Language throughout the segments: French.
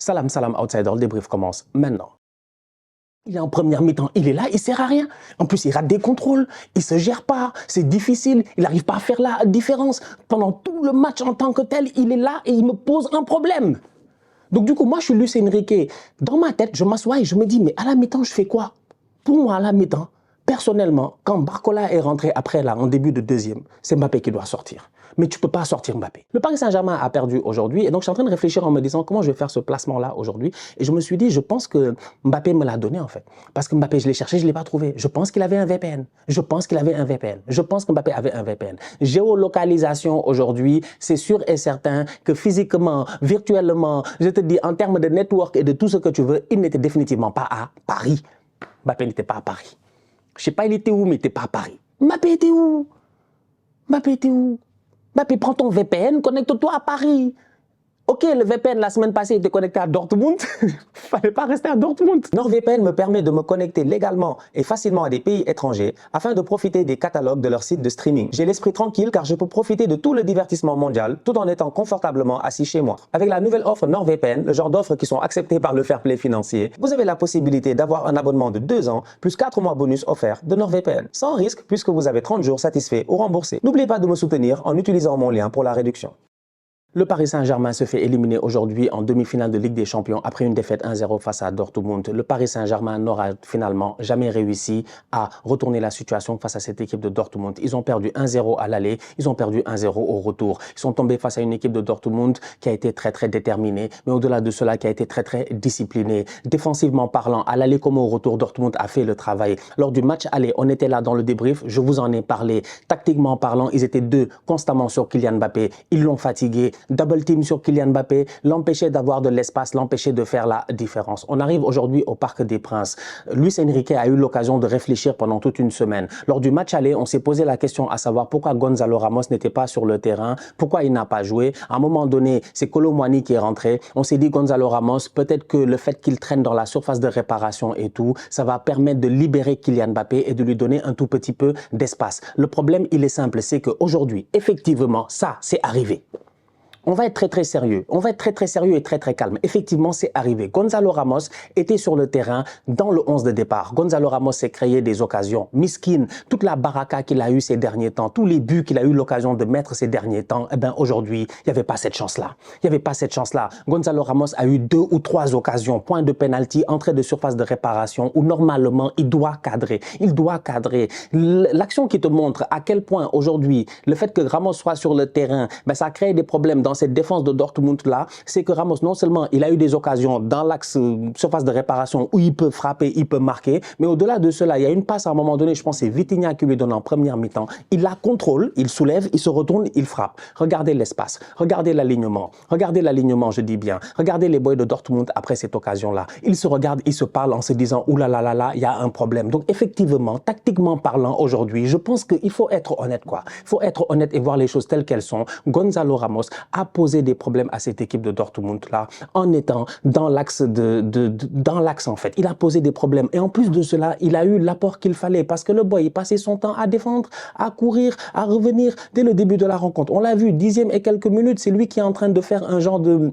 Salam, salam, outsider, le débrief commence maintenant. Il est en première mi-temps, il est là, il sert à rien. En plus, il rate des contrôles, il se gère pas, c'est difficile, il n'arrive pas à faire la différence. Pendant tout le match en tant que tel, il est là et il me pose un problème. Donc du coup, moi, je suis Luis Enrique. Dans ma tête, je m'assois et je me dis, mais à la mi-temps, je fais quoi? Pour moi, à la mi-temps, personnellement, quand Barcola est rentré après, là, en début de deuxième, c'est Mbappé qui doit sortir. Mais tu ne peux pas sortir Mbappé. Le Paris Saint-Germain a perdu aujourd'hui et donc je suis en train de réfléchir en me disant comment je vais faire ce placement-là aujourd'hui. Et je me suis dit, je pense que Mbappé me l'a donné en fait. Parce que Mbappé, je l'ai cherché, je ne l'ai pas trouvé. Je pense qu'il avait un VPN. Je pense qu'il avait un VPN. Je pense que Mbappé avait un VPN. Géolocalisation aujourd'hui, c'est sûr et certain que physiquement, virtuellement, je te dis en termes de network et de tout ce que tu veux, il n'était définitivement pas à Paris. Mbappé n'était pas à Paris. Je ne sais pas il était où, mais il n'était pas à Paris. Mbappé était où? Mbappé était où? Mbappé, prends ton VPN, connecte-toi à Paris. Ok, le VPN la semaine passée était connecté à Dortmund. Fallait pas rester à Dortmund. NordVPN me permet de me connecter légalement et facilement à des pays étrangers afin de profiter des catalogues de leur site de streaming. J'ai l'esprit tranquille car je peux profiter de tout le divertissement mondial tout en étant confortablement assis chez moi. Avec la nouvelle offre NordVPN, le genre d'offres qui sont acceptées par le fair play financier, vous avez la possibilité d'avoir un abonnement de 2 ans plus 4 mois bonus offerts de NordVPN. Sans risque puisque vous avez 30 jours satisfaits ou remboursés. N'oubliez pas de me soutenir en utilisant mon lien pour la réduction. Le Paris Saint-Germain se fait éliminer aujourd'hui en demi-finale de Ligue des Champions après une défaite 1-0 face à Dortmund. Le Paris Saint-Germain n'aura finalement jamais réussi à retourner la situation face à cette équipe de Dortmund. Ils ont perdu 1-0 à l'aller, ils ont perdu 1-0 au retour. Ils sont tombés face à une équipe de Dortmund qui a été très déterminée, mais au-delà de cela qui a été très disciplinée. Défensivement parlant, à l'aller comme au retour, Dortmund a fait le travail. Lors du match aller, on était là dans le débrief, je vous en ai parlé. Tactiquement parlant, ils étaient deux constamment sur Kylian Mbappé. Ils l'ont fatigué. Double team sur Kylian Mbappé, l'empêcher d'avoir de l'espace, l'empêcher de faire la différence. On arrive aujourd'hui au Parc des Princes. Luis Enrique a eu l'occasion de réfléchir pendant toute une semaine. Lors du match aller, on s'est posé la question à savoir pourquoi Gonzalo Ramos n'était pas sur le terrain, pourquoi il n'a pas joué. À un moment donné, c'est Kolo Muani qui est rentré. On s'est dit Gonzalo Ramos, peut-être que le fait qu'il traîne dans la surface de réparation et tout, ça va permettre de libérer Kylian Mbappé et de lui donner un tout petit peu d'espace. Le problème, il est simple, c'est qu'aujourd'hui, effectivement, ça, c'est arrivé. On va être très sérieux. On va être très sérieux et très calme. Effectivement, c'est arrivé. Gonzalo Ramos était sur le terrain dans le 11 de départ. Gonzalo Ramos s'est créé des occasions. Miskin, toute la baraka qu'il a eu ces derniers temps, tous les buts qu'il a eu l'occasion de mettre ces derniers temps, eh bien aujourd'hui, il n'y avait pas cette chance-là. Il n'y avait pas cette chance-là. Gonzalo Ramos a eu 2 ou 3 occasions, point de penalty, entrée de surface de réparation où normalement il doit cadrer. Il doit cadrer. L'action qui te montre à quel point aujourd'hui, le fait que Ramos soit sur le terrain, ben, ça crée des problèmes dans cette défense de Dortmund-là, c'est que Ramos, non seulement il a eu des occasions dans l'axe surface de réparation où il peut frapper, il peut marquer, mais au-delà de cela, il y a une passe à un moment donné, je pense que c'est Vitinha qui lui donne en première mi-temps. Il la contrôle, il soulève, il se retourne, il frappe. Regardez l'espace, regardez l'alignement, je dis bien. Regardez les boys de Dortmund après cette occasion-là. Ils se regardent, ils se parlent en se disant « Ouh là là là là, il y a un problème ». Donc effectivement, tactiquement parlant aujourd'hui, je pense qu'il faut être honnête quoi. Il faut être honnête et voir les choses telles qu'elles sont. Gonzalo Ramos a posé des problèmes à cette équipe de Dortmund là en étant dans l'axe dans l'axe en fait. Il a posé des problèmes et en plus de cela, il a eu l'apport qu'il fallait parce que le boy il passait son temps à défendre, à courir, à revenir dès le début de la rencontre. On l'a vu, 10e et quelques minutes, c'est lui qui est en train de faire un genre de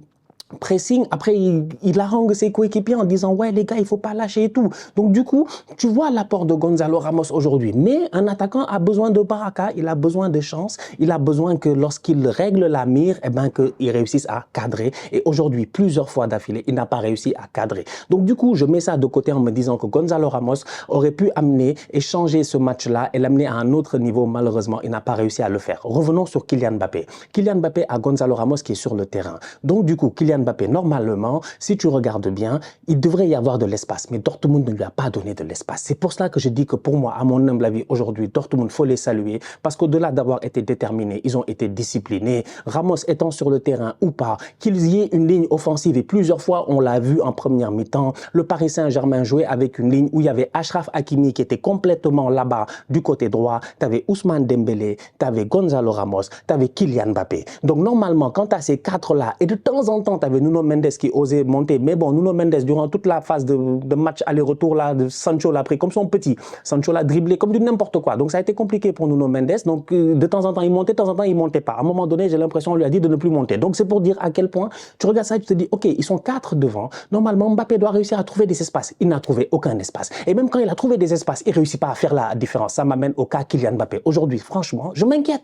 pressing, après il harangue ses coéquipiers en disant ouais les gars il faut pas lâcher et tout. Donc du coup tu vois l'apport de Gonzalo Ramos aujourd'hui, mais un attaquant a besoin de baraka, il a besoin de chance, il a besoin que lorsqu'il règle la mire, eh ben qu'il réussisse à cadrer et aujourd'hui plusieurs fois d'affilée il n'a pas réussi à cadrer. Donc du coup je mets ça de côté en me disant que Gonzalo Ramos aurait pu amener et changer ce match là et l'amener à un autre niveau. Malheureusement il n'a pas réussi à le faire. Revenons sur Kylian Mbappé. Kylian Mbappé a Gonzalo Ramos qui est sur le terrain. Donc du coup Kylian Mbappé, normalement, si tu regardes bien, il devrait y avoir de l'espace. Mais Dortmund ne lui a pas donné de l'espace. C'est pour cela que je dis que pour moi, à mon humble avis, aujourd'hui, Dortmund, faut les saluer. Parce qu'au-delà d'avoir été déterminés, ils ont été disciplinés. Ramos étant sur le terrain ou pas, qu'il y ait une ligne offensive. Et plusieurs fois, on l'a vu en première mi-temps, le Paris Saint-Germain jouait avec une ligne où il y avait Achraf Hakimi qui était complètement là-bas du côté droit. Tu avais Ousmane Dembélé, tu avais Gonzalo Ramos, tu avais Kylian Mbappé. Donc normalement, quand tu as ces 4-là, et de temps en temps, tu avais Nuno Mendes qui osait monter. Mais bon, Nuno Mendes, durant toute la phase de match aller-retour, là, de Sancho l'a pris comme son petit. Sancho l'a dribblé comme du n'importe quoi. Donc, ça a été compliqué pour Nuno Mendes. Donc, de temps en temps, il montait, de temps en temps, il montait pas. À un moment donné, j'ai l'impression qu'on lui a dit de ne plus monter. Donc, c'est pour dire à quel point tu regardes ça et tu te dis, OK, ils sont 4 devant. Normalement, Mbappé doit réussir à trouver des espaces. Il n'a trouvé aucun espace. Et même quand il a trouvé des espaces, il ne réussit pas à faire la différence. Ça m'amène au cas Kylian Mbappé. Aujourd'hui, franchement, je m'inquiète.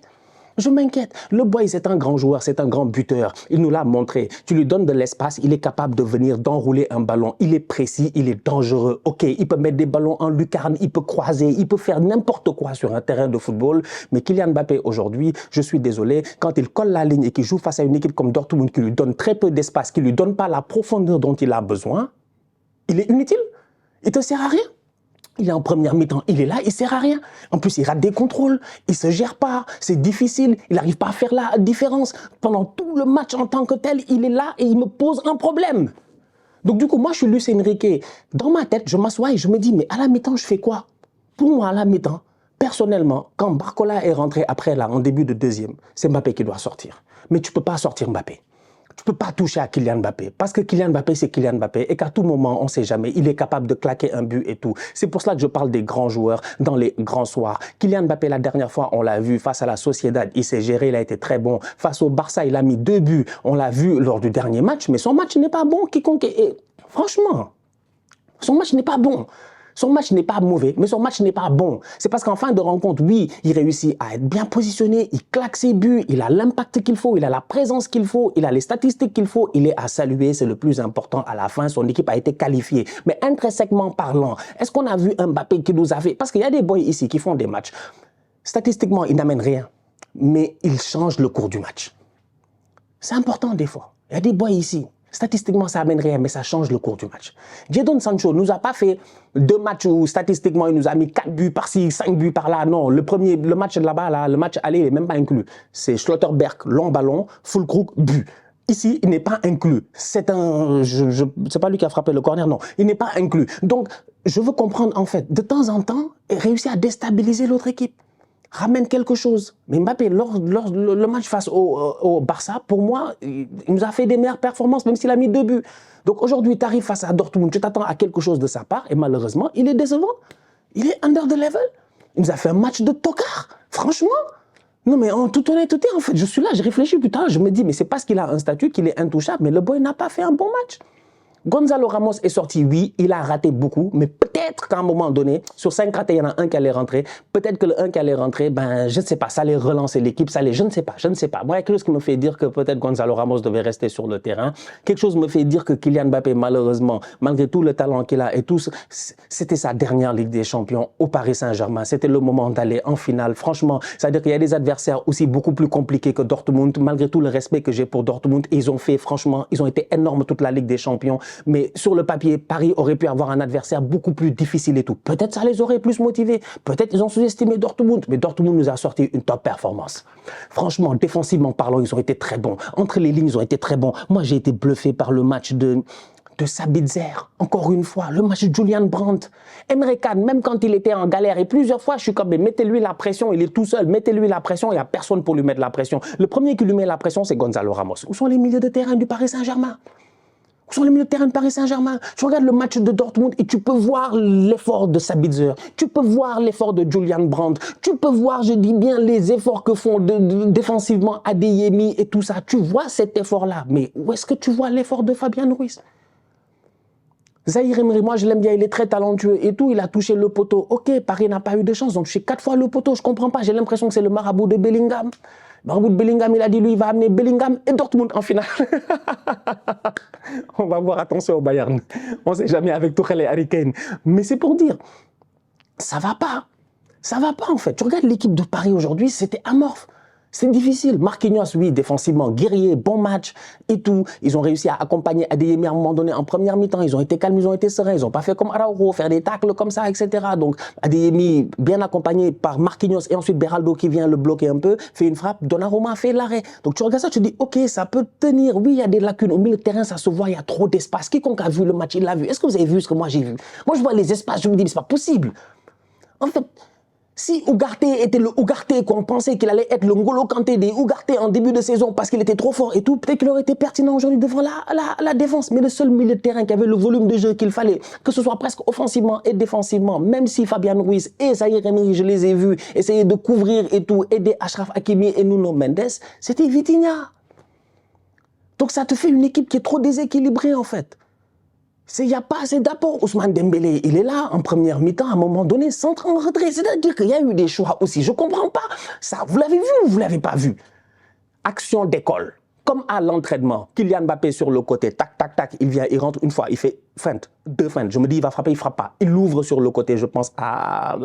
Je m'inquiète. Le boy, c'est un grand joueur, c'est un grand buteur. Il nous l'a montré. Tu lui donnes de l'espace, il est capable de venir, d'enrouler un ballon. Il est précis, il est dangereux. OK, il peut mettre des ballons en lucarne, il peut croiser, il peut faire n'importe quoi sur un terrain de football. Mais Kylian Mbappé, aujourd'hui, je suis désolé, quand il colle la ligne et qu'il joue face à une équipe comme Dortmund qui lui donne très peu d'espace, qui lui donne pas la profondeur dont il a besoin, il est inutile. Il te sert à rien. Il est en première mi-temps, il est là, il sert à rien. En plus, il rate des contrôles, il se gère pas, c'est difficile, il n'arrive pas à faire la différence. Pendant tout le match en tant que tel, il est là et il me pose un problème. Donc du coup, moi, je suis Luis Enrique. Dans ma tête, je m'assois et je me dis, mais à la mi-temps, je fais quoi? Pour moi, à la mi-temps, personnellement, quand Barcola est rentré après, là, en début de deuxième, c'est Mbappé qui doit sortir. Mais tu peux pas sortir Mbappé. Tu ne peux pas toucher à Kylian Mbappé parce que Kylian Mbappé, c'est Kylian Mbappé et qu'à tout moment, on ne sait jamais, il est capable de claquer un but et tout. C'est pour cela que je parle des grands joueurs dans les grands soirs. Kylian Mbappé, la dernière fois, on l'a vu face à la Sociedad, il s'est géré, il a été très bon. Face au Barça, il a mis 2 buts, on l'a vu lors du dernier match, mais son match n'est pas bon, quiconque. Et franchement, son match n'est pas bon. Son match n'est pas mauvais, mais son match n'est pas bon. C'est parce qu'en fin de rencontre, oui, il réussit à être bien positionné, il claque ses buts, il a l'impact qu'il faut, il a la présence qu'il faut, il a les statistiques qu'il faut, il est à saluer, c'est le plus important à la fin, son équipe a été qualifiée. Mais intrinsèquement parlant, est-ce qu'on a vu un Mbappé qui nous a fait... Parce qu'il y a des boys ici qui font des matchs. Statistiquement, ils n'amènent rien, mais ils changent le cours du match. C'est important des fois. Il y a des boys ici. Statistiquement, ça amène rien, mais ça change le cours du match. Jadon Sancho nous a pas fait 2 matchs où statistiquement, il nous a mis 4 buts par-ci, 5 buts par-là. Non, le match de là-bas, là, le match aller, il n'est même pas inclus. C'est Schlotterberg, long ballon, Füllkrug, but. Ici, il n'est pas inclus. C'est pas lui qui a frappé le corner, non. Il n'est pas inclus. Donc, je veux comprendre, en fait, de temps en temps, réussir à déstabiliser l'autre équipe. Ramène quelque chose. Mais Mbappé, lors le match face au Barça, pour moi, il nous a fait des meilleures performances, même s'il a mis 2 buts. Donc aujourd'hui, tu arrives face à Dortmund, tu t'attends à quelque chose de sa part, et malheureusement, il est décevant. Il est under the level. Il nous a fait un match de tocard. Franchement. Non, mais en toute honnêteté, en fait, je suis là, je réfléchis, putain, je me dis, mais c'est parce qu'il a un statut qu'il est intouchable, mais le boy n'a pas fait un bon match. Gonzalo Ramos est sorti, oui, il a raté beaucoup, mais peut-être qu'à un moment donné, sur 5 ratés, il y en a un qui allait rentrer. Peut-être que le 1 qui allait rentrer, ben, je ne sais pas, ça allait relancer l'équipe, je ne sais pas. Moi, il y a quelque chose qui me fait dire que peut-être Gonzalo Ramos devait rester sur le terrain. Quelque chose me fait dire que Kylian Mbappé, malheureusement, malgré tout le talent qu'il a et tout, c'était sa dernière Ligue des Champions au Paris Saint-Germain. C'était le moment d'aller en finale. Franchement, c'est-à-dire qu'il y a des adversaires aussi beaucoup plus compliqués que Dortmund, malgré tout le respect que j'ai pour Dortmund. Ils ont fait, franchement, ils ont été énormes toute la Ligue des Champions. Mais sur le papier, Paris aurait pu avoir un adversaire beaucoup plus difficile et tout. Peut-être ça les aurait plus motivés. Peut-être ils ont sous-estimé Dortmund. Mais Dortmund nous a sorti une top performance. Franchement, défensivement parlant, ils ont été très bons. Entre les lignes, ils ont été très bons. Moi, j'ai été bluffé par le match de Sabitzer. Encore une fois, le match de Julian Brandt. Emre Can, même quand il était en galère, et plusieurs fois, je suis comme, mais mettez-lui la pression, il est tout seul, mettez-lui la pression, il n'y a personne pour lui mettre la pression. Le premier qui lui met la pression, c'est Gonzalo Ramos. Où sont les milieux de terrain du Paris Saint-Germain? Sur le milieu de terrain de Paris Saint-Germain, tu regardes le match de Dortmund et tu peux voir l'effort de Sabitzer, tu peux voir l'effort de Julian Brandt, tu peux voir, je dis bien, les efforts que font défensivement Adeyemi et tout ça. Tu vois cet effort-là, mais où est-ce que tu vois l'effort de Fabian Ruiz? Zahir Emery, moi je l'aime bien, il est très talentueux et tout, il a touché le poteau. Ok, Paris n'a pas eu de chance, donc je suis 4 fois le poteau, je comprends pas, j'ai l'impression que c'est le marabout de Bellingham. Marabout de Bellingham, il a dit, lui, il va amener Bellingham et Dortmund en finale. On va voir, attention au Bayern. On ne sait jamais avec Tuchel et Harry Kane. Mais c'est pour dire, ça va pas. Ça va pas en fait. Tu regardes l'équipe de Paris aujourd'hui, c'était amorphe. C'est difficile. Marquinhos, oui, défensivement, guerrier, bon match et tout. Ils ont réussi à accompagner Adeyemi à un moment donné en première mi-temps. Ils ont été calmes, ils ont été sereins. Ils n'ont pas fait comme Araujo, faire des tacles comme ça, etc. Donc, Adeyemi, bien accompagné par Marquinhos et ensuite Beraldo qui vient le bloquer un peu, fait une frappe. Donnarumma fait l'arrêt. Donc, tu regardes ça, tu te dis, OK, ça peut tenir. Oui, il y a des lacunes. Au milieu de terrain, ça se voit, il y a trop d'espace. Quiconque a vu le match, il l'a vu. Est-ce que vous avez vu ce que moi j'ai vu? Moi, je vois les espaces, je me dis, mais c'est pas possible. En fait, Si Ugarte était le Ugarte qu'on pensait qu'il allait être le N'Golo Kanté des Ugarte en début de saison parce qu'il était trop fort et tout, peut-être qu'il aurait été pertinent aujourd'hui devant la défense. Mais le seul milieu de terrain qui avait le volume de jeu qu'il fallait, que ce soit presque offensivement et défensivement, même si Fabian Ruiz et Zahir Emery, je les ai vus essayer de couvrir et tout, aider Achraf Hakimi et Nuno Mendes, c'était Vitinha. Donc ça te fait une équipe qui est trop déséquilibrée en fait. Il n'y a pas assez d'apport. Ousmane Dembélé, il est là en première mi-temps, à un moment donné, centre en retrait. C'est-à-dire qu'il y a eu des choix aussi. Je ne comprends pas. Ça, vous l'avez vu ou vous ne l'avez pas vu? Action d'école. Comme à l'entraînement. Kylian Mbappé sur le côté, tac, tac, tac, il vient, il rentre une fois, il fait feinte, deux feintes. Je me dis, il va frapper, il ne frappe pas. Il l'ouvre sur le côté, je pense à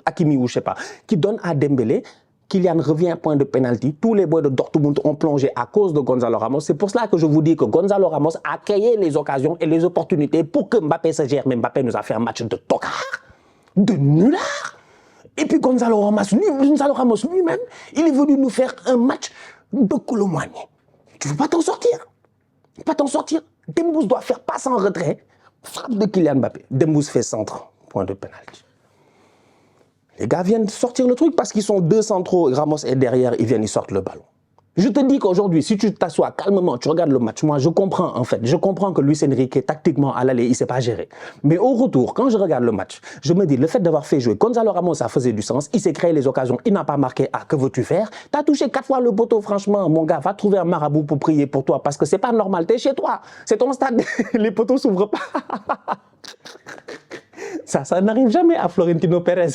Hakimi ou je ne sais pas, qui donne à Dembélé. Kylian revient à point de pénalty. Tous les boys de Dortmund ont plongé à cause de Gonzalo Ramos. C'est pour cela que je vous dis que Gonzalo Ramos a créé les occasions et les opportunités pour que Mbappé se gère. Mais Mbappé nous a fait un match de tocard, de nulard. Et puis Gonzalo Ramos lui-même, il est venu nous faire un match de Colomani. Tu ne veux pas t'en sortir. Pas t'en sortir. Dembouz doit faire passe en retrait. Frappe de Kylian Mbappé. Dembouz fait centre. Point de pénalty. Les gars viennent sortir le truc parce qu'ils sont deux centraux, Ramos est derrière, ils viennent, ils sortent le ballon. Je te dis qu'aujourd'hui, si tu t'assois calmement, tu regardes le match, moi je comprends en fait, je comprends que Luis Enrique, tactiquement, à l'aller, il ne sait pas gérer. Mais au retour, quand je regarde le match, je me dis, le fait d'avoir fait jouer Gonzalo Ramos, ça faisait du sens, il s'est créé les occasions, il n'a pas marqué, ah, que veux-tu faire? Tu as touché 4 fois le poteau, franchement, mon gars, va trouver un marabout pour prier pour toi, parce que c'est pas normal, tu es chez toi, c'est ton stade, les poteaux s'ouvrent pas. Ça n'arrive jamais à Florentino Pérez.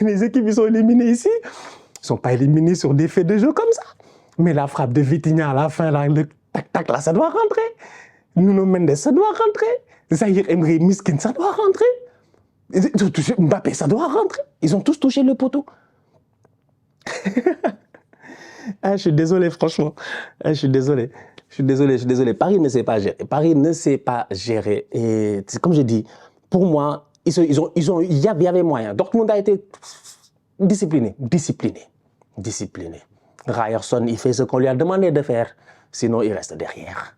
Les équipes, ils sont éliminées ici. Ils ne sont pas éliminés sur des faits de jeu comme ça. Mais la frappe de Vitinha à la fin, là, le tac-tac, là, ça doit rentrer. Nuno Mendes, ça doit rentrer. Zahir Emery, Miskin, ça doit rentrer. Mbappé, ça doit rentrer. Ils ont tous touché le poteau. Ah, je suis désolé, franchement. Ah, je suis désolé. Je suis désolé. Paris ne sait pas gérer. Paris ne sait pas gérer. Et comme je dis, pour moi, il y avait moyen. Dortmund a été discipliné. Ryerson, il fait ce qu'on lui a demandé de faire. Sinon, il reste derrière.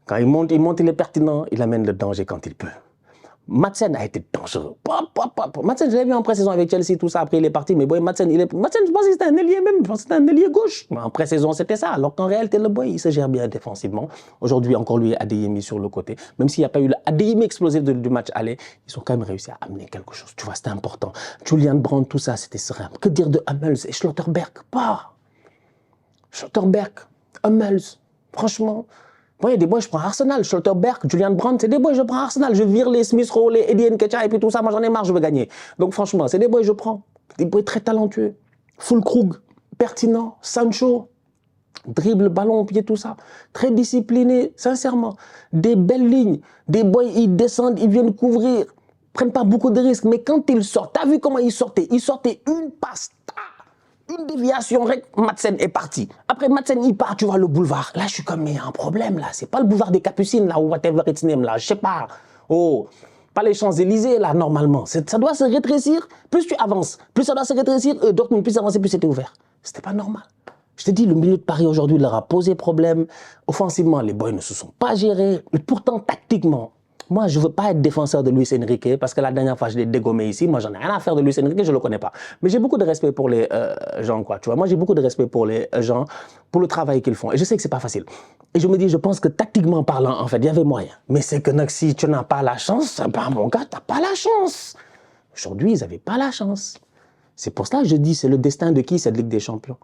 Quand il monte, il est pertinent. Il amène le danger quand il peut. Madsen a été dangereux. Madsen, je l'ai vu en pré-saison avec Chelsea, tout ça. Après, il est parti. Mais boy, Madsen, je pense que c'était un ailier même. Je pense que c'était un ailier gauche. Mais en pré-saison, c'était ça. Alors qu'en réalité, le boy, il se gère bien défensivement. Aujourd'hui, encore lui, Adeyemi sur le côté. Même s'il n'y a pas eu l'Adeyemi explosif du match aller, ils ont quand même réussi à amener quelque chose. Tu vois, c'était important. Julian Brandt, tout ça, c'était serein. Que dire de Hummels et Schlotterberg? Schlotterberg, Hummels, franchement. Moi, il y a des boys, je prends Arsenal, Schlotterberg, Julian Brandt, c'est des boys, je prends Arsenal. Je vire les Smith Rowe, les Eddie Nketiah et puis tout ça. Moi, j'en ai marre, je veux gagner. Donc, franchement, c'est des boys, je prends. Des boys très talentueux. Fulkrug, pertinent, Sancho, dribble, ballon au pied, tout ça. Très discipliné, sincèrement. Des belles lignes. Des boys, ils descendent, ils viennent couvrir. Prennent pas beaucoup de risques. Mais quand ils sortent, t'as vu comment ils sortaient? Ils sortaient une passe. Une déviation, Madsen est parti. Après Madsen, il part, tu vois, le boulevard. Là, je suis comme, mais il y a un problème, là. C'est pas le boulevard des Capucines, là, ou whatever it's name, là. Je sais pas. Oh, pas les Champs-Élysées, là, normalement. Ça doit se rétrécir. Plus tu avances, plus ça doit se rétrécir. Dortmund, plus avancer, plus c'était ouvert. C'était pas normal. Je te dis, le milieu de Paris, aujourd'hui, leur a posé problème. Offensivement, les boys ne se sont pas gérés. Mais pourtant, tactiquement, moi, je ne veux pas être défenseur de Luis Enrique parce que la dernière fois, je l'ai dégommé ici. Moi, j'en ai rien à faire de Luis Enrique, je ne le connais pas. Mais j'ai beaucoup de respect pour les gens, quoi. Tu vois, moi, j'ai beaucoup de respect pour les gens, pour le travail qu'ils font. Et je sais que ce n'est pas facile. Et je me dis, je pense que tactiquement parlant, en fait, il y avait moyen. Mais c'est que si tu n'as pas la chance, ben, mon gars, tu n'as pas la chance. Aujourd'hui, ils n'avaient pas la chance. C'est pour cela que je dis, c'est le destin de qui, cette Ligue des Champions?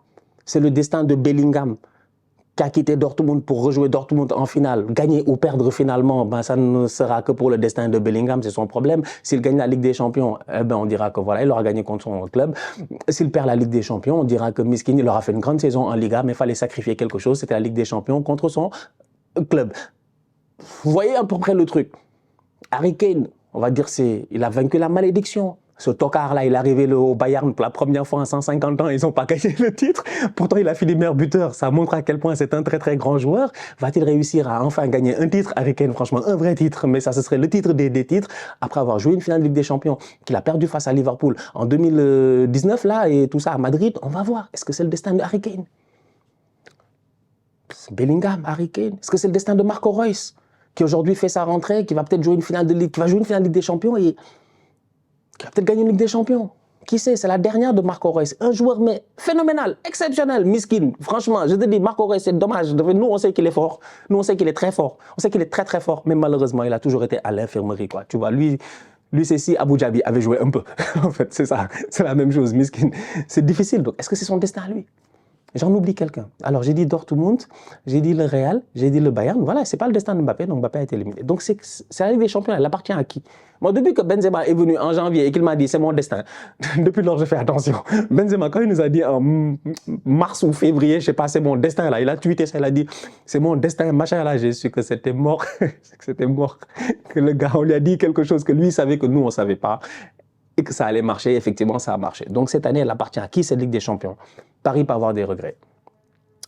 C'est le destin de Bellingham, qui a quitté Dortmund pour rejouer Dortmund en finale. Gagner ou perdre finalement, ben, ça ne sera que pour le destin de Bellingham, c'est son problème. S'il gagne la Ligue des Champions, eh ben, on dira que voilà, il aura gagné contre son club. S'il perd la Ligue des Champions, on dira que Miskin, il aura fait une grande saison en Liga, mais il fallait sacrifier quelque chose, c'était la Ligue des Champions contre son club. Vous voyez à peu près le truc. Harry Kane, on va dire, il a vaincu la malédiction. Ce tocard-là, il est arrivé au Bayern pour la première fois en 150 ans, ils n'ont pas gagné le titre. Pourtant, il a fini meilleur buteur. Ça montre à quel point c'est un très très grand joueur. Va-t-il réussir à enfin gagner un titre? Harry Kane, franchement, un vrai titre, mais ça, ce serait le titre des titres, après avoir joué une finale de Ligue des Champions, qu'il a perdu face à Liverpool en 2019, là, et tout ça à Madrid. On va voir. Est-ce que c'est le destin de Harry Kane? Bellingham, Harry Kane. Est-ce que c'est le destin de Marco Reus, qui aujourd'hui fait sa rentrée, qui va peut-être jouer une finale de Ligue, qui va jouer une finale de Ligue des Champions et qui va peut-être gagner une Ligue des Champions. Qui sait, c'est la dernière de Marco Reus. Un joueur mais phénoménal, exceptionnel, miskin. Franchement, je te dis, Marco Reus, c'est dommage. Nous, on sait qu'il est fort. Nous, on sait qu'il est très fort. On sait qu'il est très, très fort. Mais malheureusement, il a toujours été à l'infirmerie, quoi. Tu vois, lui c'est si Abu Dhabi avait joué un peu. En fait, c'est ça. C'est la même chose, miskin. C'est difficile. Donc, est-ce que c'est son destin à lui? J'en oublie quelqu'un. Alors, j'ai dit Dortmund, j'ai dit le Real, j'ai dit le Bayern. Voilà, c'est pas le destin de Mbappé, donc Mbappé a été éliminé. Donc, c'est la Ligue des Champions, elle appartient à qui? Moi, depuis que Benzema est venu en janvier et qu'il m'a dit c'est mon destin, depuis lors, je fais attention. Benzema, quand il nous a dit en mars ou février, je sais pas, c'est mon destin là, il a tweeté ça, il a dit c'est mon destin, machin là, j'ai su que c'était mort, que c'était mort. Que le gars, on lui a dit quelque chose que lui savait que nous, on savait pas. Et que ça allait marcher, effectivement, ça a marché. Donc cette année, elle appartient à qui cette Ligue des Champions? Paris peut avoir des regrets,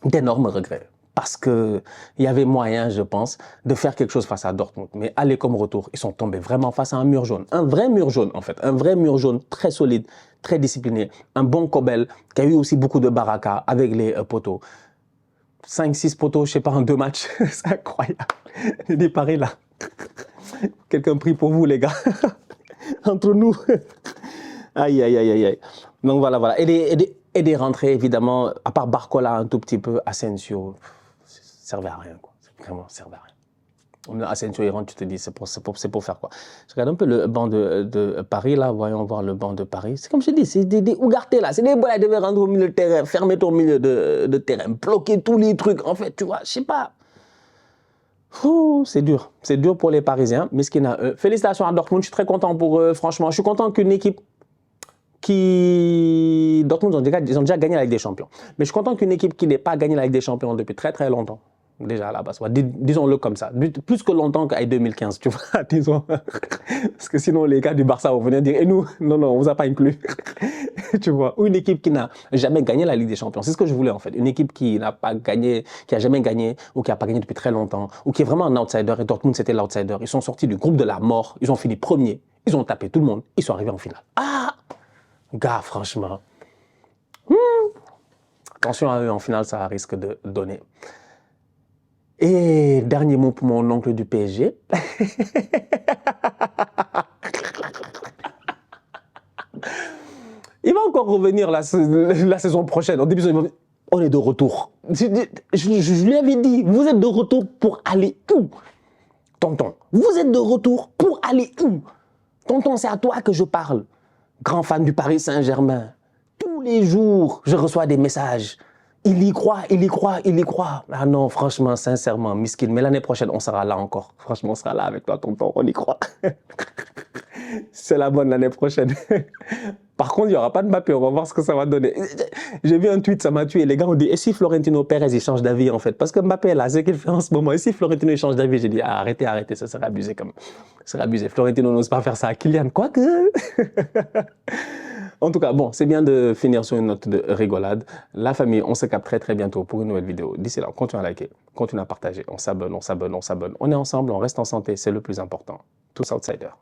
d'énormes regrets, parce qu'il y avait moyen, je pense, de faire quelque chose face à Dortmund. Mais aller comme retour, ils sont tombés vraiment face à un mur jaune. Un vrai mur jaune, en fait. Un vrai mur jaune très solide, très discipliné. Un bon Kobel, qui a eu aussi beaucoup de baraka avec les poteaux. 5-6 poteaux, je sais pas, en 2 matchs. C'est incroyable. J'ai dit Paris, là. Quelqu'un prie pour vous, les gars. Entre nous. Aïe, aïe, aïe, aïe. Donc voilà, voilà. Et des rentrées, évidemment, à part Barcola un tout petit peu, Asensio, ça servait à rien, quoi. Vraiment, ça servait à rien. Asensio, il rentre, tu te dis, c'est pour faire quoi? Je regarde un peu le banc de Paris, là. Voyons voir le banc de Paris. C'est comme je dis, c'est des ougartés, là. C'est des boys qui devaient rentrer au milieu de terrain, fermer ton milieu de terrain, bloquer tous les trucs. En fait, tu vois, je sais pas. C'est dur. C'est dur pour les Parisiens. Mesquina, félicitations à Dortmund. Je suis très content pour eux. Franchement, je suis content qu'une équipe qui... Dortmund, ils ont déjà gagné la Ligue des Champions. Mais je suis content qu'une équipe qui n'ait pas gagné la Ligue des Champions depuis très très longtemps, déjà à la base, disons-le comme ça, plus que longtemps qu'en 2015, tu vois, disons. Parce que sinon, les gars du Barça vont venir dire, et nous, non, non, on ne vous a pas inclus. Tu vois, ou une équipe qui n'a jamais gagné la Ligue des Champions. C'est ce que je voulais en fait. Une équipe qui n'a pas gagné, qui n'a jamais gagné, ou qui n'a pas gagné depuis très longtemps, ou qui est vraiment un outsider. Et Dortmund, c'était l'outsider. Ils sont sortis du groupe de la mort. Ils ont fini premier. Ils ont tapé tout le monde. Ils sont arrivés en finale. Ah, gars, franchement. Attention à eux, en finale, ça risque de donner. Et dernier mot pour mon oncle du PSG. Il va encore revenir la saison prochaine. En début de saison, on est de retour. Je lui avais dit, vous êtes de retour pour aller où? Tonton, vous êtes de retour pour aller où? Tonton, c'est à toi que je parle. Grand fan du Paris Saint-Germain. Tous les jours, je reçois des messages. Il y croit, il y croit, il y croit. Ah non, franchement, sincèrement, miskin. Mais l'année prochaine, on sera là encore. Franchement, on sera là avec toi, tonton, on y croit. C'est la bonne l'année prochaine. Par contre, il n'y aura pas de Mbappé, on va voir ce que ça va donner. J'ai vu un tweet, ça m'a tué. Les gars ont dit, et si Florentino Pérez, il change d'avis en fait? Parce que Mbappé, là, c'est ce qu'il fait en ce moment. Et si Florentino il change d'avis? J'ai dit, ah, arrêtez, arrêtez, ça serait abusé comme. Ça serait abusé. Florentino n'ose pas faire ça à Kylian, quoique. En tout cas, bon, c'est bien de finir sur une note de rigolade. La famille, on se capte très très bientôt pour une nouvelle vidéo. D'ici là, continue à liker, continue à partager, on s'abonne, on s'abonne, on s'abonne. On est ensemble, on reste en santé, c'est le plus important. Tous outsiders.